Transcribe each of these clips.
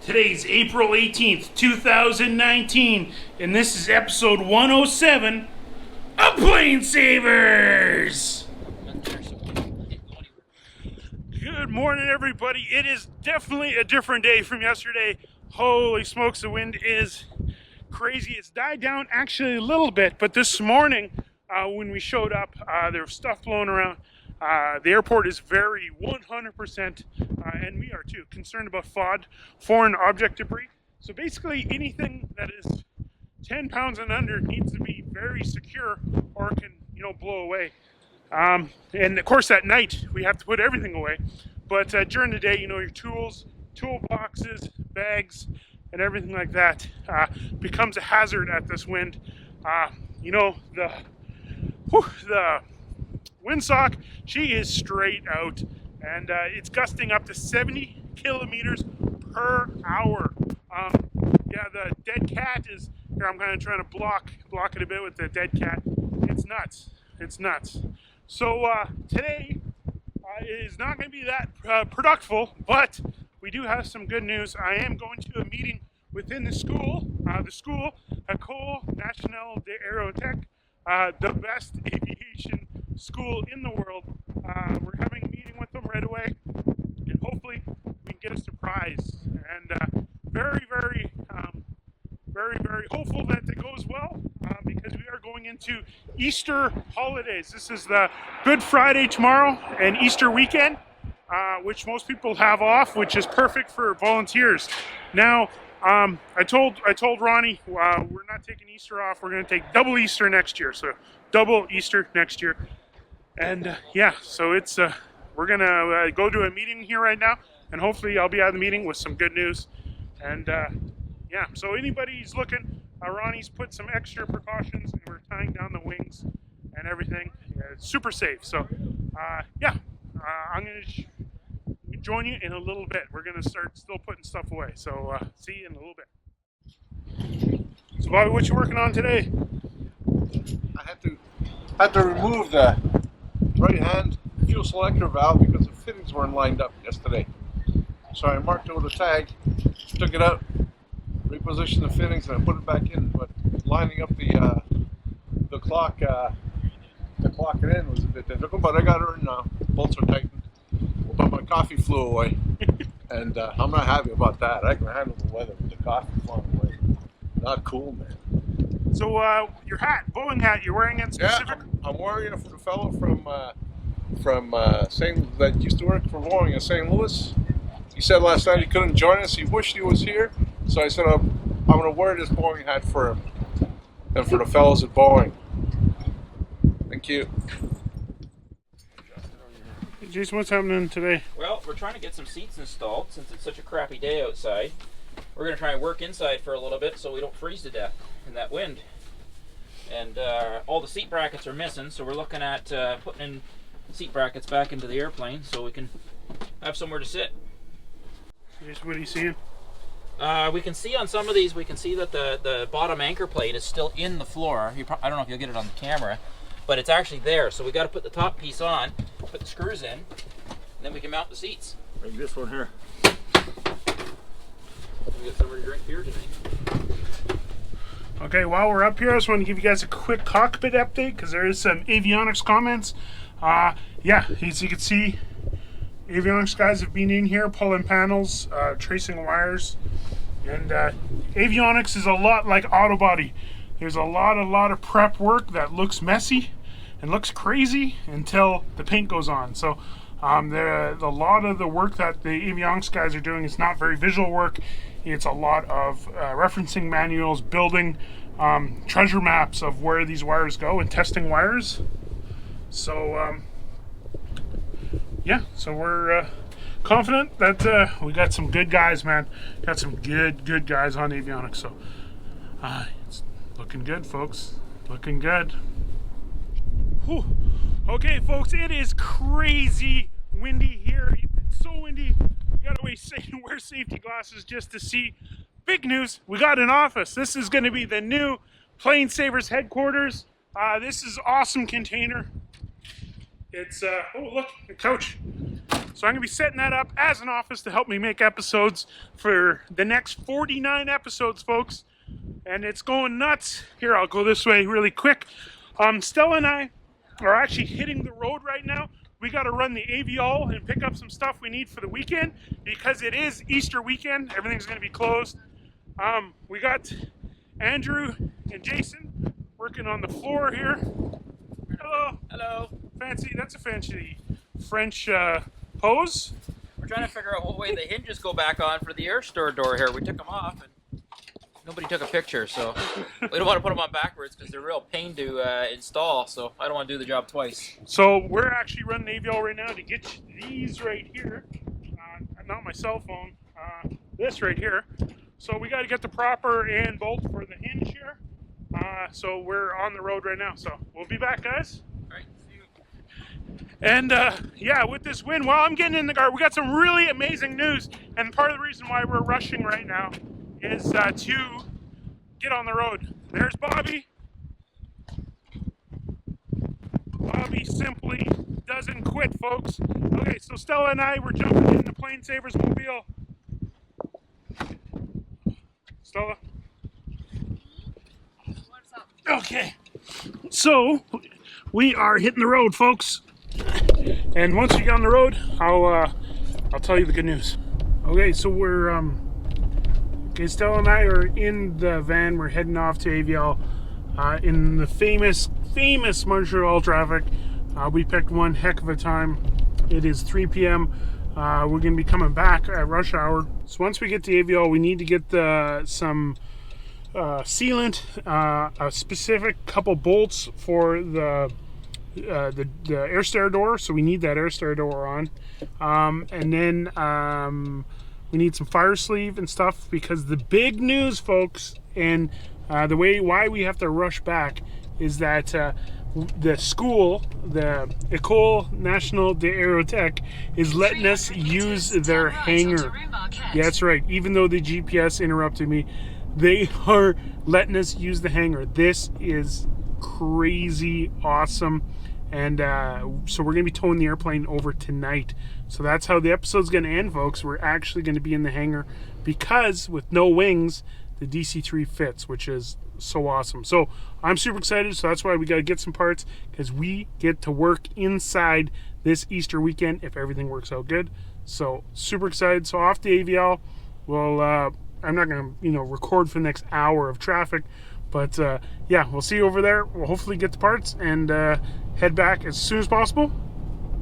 Today's April 18th, 2019, and this is episode 107 of PlaneSavers! Good morning, everybody. It is definitely a different day from yesterday. Holy smokes, the wind is crazy. It's died down actually a little bit, but this morning when we showed up, there was stuff blowing around. The airport is very 100%, and we are too, concerned about FOD, foreign object debris. So basically anything that is 10 pounds and under needs to be very secure or it can, blow away. And of course at night we have to put everything away. But during the day, your tools, toolboxes, bags, and everything like that becomes a hazard at this wind. The windsock, she is straight out, and it's gusting up to 70 kilometers per hour. The dead cat is here. I'm kind of trying to block it a bit with the dead cat. It's nuts. So today is not going to be that productive, but we do have some good news. I am going to a meeting within the school, École Nationale d'Aéronautique, the best aviation school in the world. We're having a meeting with them right away, and hopefully we can get a surprise. And very hopeful that it goes well, because we are going into Easter holidays. This is the Good Friday tomorrow and Easter weekend, which most people have off, which is perfect for volunteers. Now, I told Ronnie we're not taking Easter off. We're going to take double Easter next year. So double Easter next year. And so it's we're going to go to a meeting here right now, and hopefully I'll be at the meeting with some good news. And so anybody's looking, Ronnie's put some extra precautions, and we're tying down the wings and everything. It's super safe. So I'm going to join you in a little bit. We're going to start still putting stuff away. So see you in a little bit. So Bobby, what you working on today? I had to remove the right hand fuel selector valve because the fittings weren't lined up yesterday. So I marked it with a tag, took it out, repositioned the fittings, and I put it back in. But lining up the clock it in was a bit difficult, but I got her in now. Bolts are tightened. But my coffee flew away, and I'm not happy about that. I can handle the weather, but the coffee flew away. Not cool, man. So your hat, Boeing hat, you're wearing it specific? Yeah, I'm wearing it for the fellow from that used to work for Boeing in St. Louis. He said last night he couldn't join us. He wished he was here, so I said I'm going to wear this Boeing hat for him and for the fellows at Boeing. Thank you. Hey Jason, what's happening today? Well, we're trying to get some seats installed since it's such a crappy day outside. We're going to try and work inside for a little bit so we don't freeze to death in that wind. And all the seat brackets are missing, so we're looking at putting in seat brackets back into the airplane so we can have somewhere to sit. Jason, what are you seeing? We can see on some of these, we can see that the bottom anchor plate is still in the floor. I don't know if you'll get it on the camera, but it's actually there. So we got to put the top piece on, put the screws in, and then we can mount the seats. Like this one here. We got somewhere to drink beer tonight. Okay, while we're up here, I just want to give you guys a quick cockpit update because there is some avionics comments. As you can see, avionics guys have been in here pulling panels, tracing wires, and avionics is a lot like auto body. There's a lot of prep work that looks messy and looks crazy until the paint goes on. So a lot of the work that the avionics guys are doing is not very visual work. It's a lot of referencing manuals, building treasure maps of where these wires go, and testing wires. So so we're confident that we got some good guys, man. Got some good guys on avionics. So it's looking good, folks. Looking good. Whew. Okay, folks, it is crazy windy here. It's so windy. You gotta wear safety glasses just to see. Big news, we got an office. This is gonna be the new PlaneSavers headquarters. This is awesome container. It's, oh look, a couch. So I'm gonna be setting that up as an office to help me make episodes for the next 49 episodes, folks. And it's going nuts. Here, I'll go this way really quick. Stella and I are actually hitting the road right now. We got to run the AVL and pick up some stuff we need for the weekend because it is Easter weekend. Everything's going to be closed. We got Andrew and Jason working on the floor here. Hello. Hello. Fancy. That's a fancy French pose. We're trying to figure out what way the hinges go back on for the air store door here. We took them off and nobody took a picture, so we don't want to put them on backwards because they're a real pain to install, so I don't want to do the job twice. So we're actually running AVL right now to get these right here. Not my cell phone, this right here. So we got to get the proper and bolt for the hinge here. So we're on the road right now, so we'll be back, guys. All right, see you. And yeah, with this wind, while I'm getting in the car, we got some really amazing news. And part of the reason why we're rushing right now is to get on the road. There's Bobby. Bobby simply doesn't quit, folks. Okay, so Stella and I were jumping in the PlaneSavers mobile. Stella? What's up? Okay, so we are hitting the road, folks. And once we get on the road, I'll tell you the good news. Okay, so we're okay, Stella and I are in the van. We're heading off to AVL in the famous Montreal traffic. We picked one heck of a time. It is 3 p.m. We're going to be coming back at rush hour. So once we get to AVL, we need to get some sealant, a specific couple bolts for the air stair door. So we need that air stair door on, and then we need some fire sleeve and stuff, because the big news, folks, and why we have to rush back is that the school, the École Nationale d'Aérotech, is letting us use their hangar. Yeah, that's right. Even though the GPS interrupted me, they are letting us use the hangar. This is crazy awesome. And so we're going to be towing the airplane over tonight. So that's how the episode's going to end, folks. We're actually going to be in the hangar because with no wings, the DC-3 fits, which is so awesome. So I'm super excited. So that's why we got to get some parts, because we get to work inside this Easter weekend if everything works out good. So super excited. So off to AVL. Well, I'm not going to record for the next hour of traffic, but yeah, we'll see you over there. We'll hopefully get the parts and head back as soon as possible.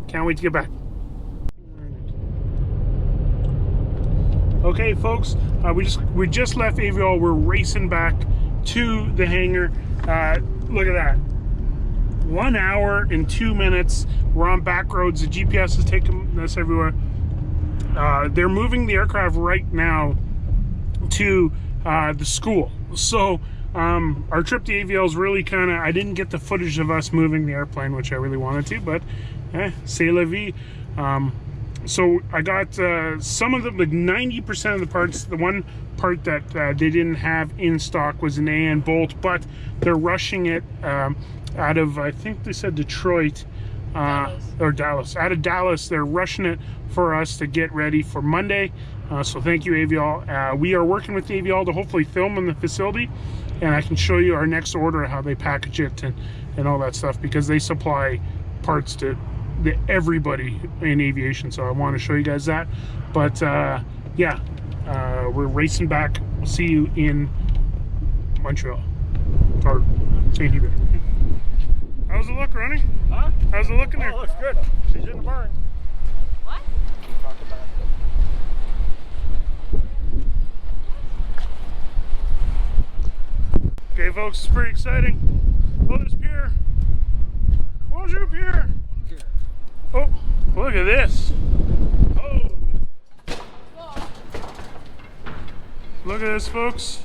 Can't wait to get back. Okay, folks, we just left AVL. We're racing back to the hangar. Look at that. 1 hour and 2 minutes. We're on back roads. The GPS is taking us everywhere. They're moving the aircraft right now to the school. So our trip to AVL is really I didn't get the footage of us moving the airplane, which I really wanted to, but c'est la vie. So I got some of them, like 90% of the parts. The one part that they didn't have in stock was an AN bolt, but they're rushing it out of, I think they said Detroit, or Dallas. Out of Dallas, they're rushing it for us to get ready for Monday. So thank you, AVL. We are working with AVL to hopefully film in the facility, and I can show you our next order, how they package it and all that stuff, because they supply parts to everybody in aviation. So I want to show you guys that. But yeah, we're racing back. We'll see you in Montreal or St. Hubert. How's it look, Ronnie? Huh? How's it looking there? Oh, it looks good. She's in the barn. What? Talk about it. Okay, folks, it's pretty exciting. Oh, there's Pierre. Bonjour, Pierre. Oh, look at this. Oh. Look at this, folks.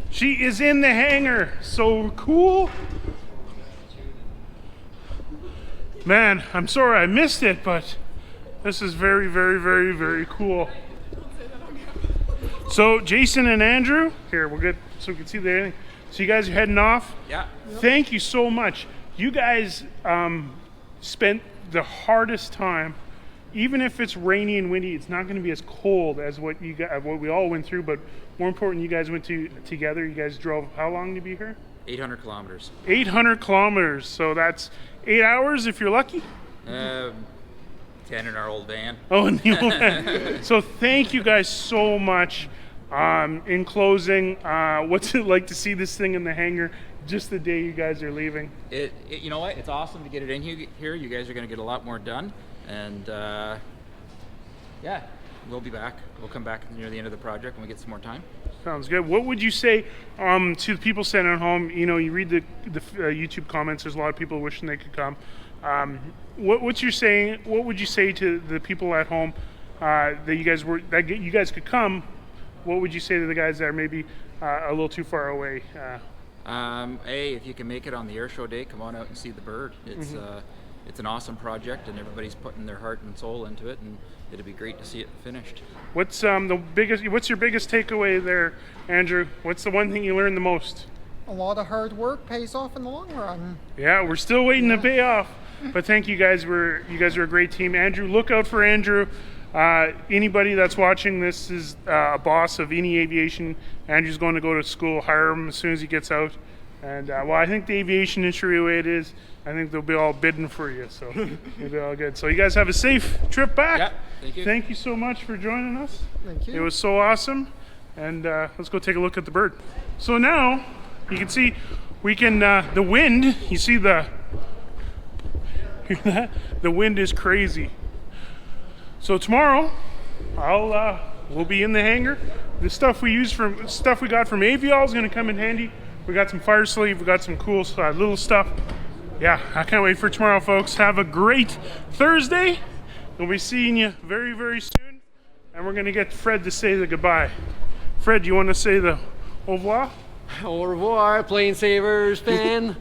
She is in the hangar. So cool. Man, I'm sorry I missed it, but this is very, very, very, very cool. So Jason and Andrew, here, we'll get, so we can see the, so you guys are heading off? Yeah. Thank you so much. You guys spent the hardest time even if it's rainy and windy, it's not going to be as cold as what we all went through. But more important, you guys went together. You guys drove how long to be here? 800 kilometers. 800 kilometers. So that's 8 hours if you're lucky. 10 in our old van. Oh, in the old van. So thank you guys so much. In closing, what's it like to see this thing in the hangar just the day you guys are leaving? You know what? It's awesome to get it in here. You guys are going to get a lot more done. And yeah, we'll be back. We'll come back near the end of the project when we get some more time. Sounds good. What would you say to the people sitting at home? You know, you read the YouTube comments. There's a lot of people wishing they could come. What would you say to the people at home that you guys could come? What would you say to the guys that are maybe a little too far away? Hey, if you can make it on the air show day, come on out and see the bird. It's an awesome project, and everybody's putting their heart and soul into it, and it'd be great to see it finished. What's your biggest takeaway there, Andrew? What's the one thing you learned the most? A lot of hard work pays off in the long run. Yeah, we're still waiting to pay off. But thank you guys. You guys are a great team. Andrew, look out for Andrew. Anybody that's watching this is a boss of any aviation. Andrew's going to go to school. Hire him as soon as he gets out. And well, I think the aviation industry, the way it is, I think they'll be all bidding for you. So it'll be all good. So you guys have a safe trip back. Yeah, thank you. Thank you so much for joining us. Thank you. It was so awesome. And let's go take a look at the bird. So now you can see we can the wind. You see the hear that? The wind is crazy. So tomorrow, we'll be in the hangar. The stuff we got from AVL is going to come in handy. We got some fire sleeve. We got some cool little stuff. Yeah, I can't wait for tomorrow, folks. Have a great Thursday. We'll be seeing you very, very soon. And we're going to get Fred to say the goodbye. Fred, you want to say the au revoir? Au revoir, PlaneSavers fan.